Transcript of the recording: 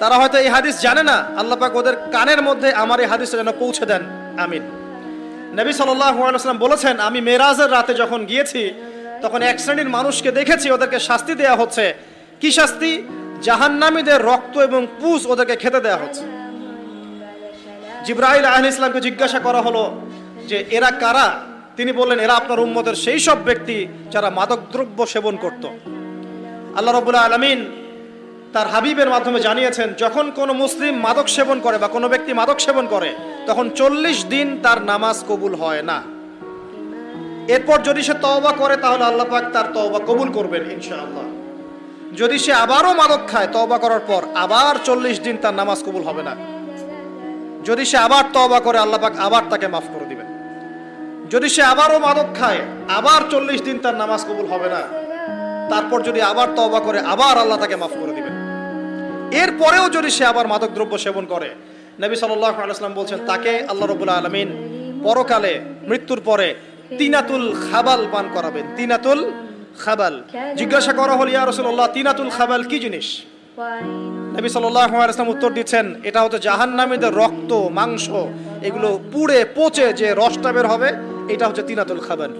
তারা হয়তো এই হাদিস জানে না, আল্লাহ পাক ওদের কানের মধ্যে আমার এই হাদিসটা যেন পৌঁছে দেন, আমিন। নবী সাল্লাল্লাহু আলাইহি ওয়াসাল্লাম বলেছেন, আমি মেরাজের রাতে যখন গিয়েছি তখন এক শ্রেণীর মানুষকে দেখেছি, ওদেরকে শাস্তি দেয়া হচ্ছে। কি শাস্তি? জাহান্নামীদের রক্ত এবং পুঁজ ওদেরকে খেতে দেয়া হচ্ছে। জিবরাইল আলাইহিস সালামকে জিজ্ঞাসা করা হলো যে এরা কারা? তিনি বললেন, এরা আপনার উম্মতের সেই সব ব্যক্তি যারা মাদকদ্রব্য সেবন করত। আল্লাহ রাব্বুল আলামিন তার হাবিবের মাধ্যমে জানিয়েছেন, যখন কোনো মুসলিম মাদক সেবন করে বা কোনো ব্যক্তি মাদক সেবন করে তখন 40 দিন তার নামাজ কবুল হয় না। এরপর যদি সে তওবা করে তাহলে আল্লাহ পাক তার তওবা কবুল করবেন ইনশাআল্লাহ। যদি সে আবারও মাদক খায় তওবা করার পর, আবার 40 দিন তার নামাজ কবুল হবে না। যদি সে আবার তওবা করে আল্লাহ পাক আবার তাকে মাফ করে দিবেন। যদি সে আবারও মাদক খায় আবার 40 দিন তার নামাজ কবুল হবে না। তারপর যদি আবার তওবা করে আবার আল্লাহ তাকে মাফ করে দিবেন। এরপরেও যদি সে আবার মাদক দ্রব্য সেবন করে, নবী সাল্লাল্লাহু আলাইহি ওয়াসাল্লাম বলছেন তাকে আল্লাহ রাব্বুল আলামিন পরকালে মৃত্যুর পরে তিনাতুল খাবাল পান করাবেন। তিনাতুল খাবাল। জিজ্ঞাসা করা হলো, ইয়া রাসূলুল্লাহ, তিনাতুল খাবাল কি জিনিস? নবী সাল্লাল্লাহু আলাইহি ওয়াসাল্লাম উত্তর দিচ্ছেন, এটা হচ্ছে জাহান্নামীদের রক্ত, মাংস, এগুলো পুড়ে পচে যে রসটা বের হবে, এটা হচ্ছে তিনাতুল খাবাল।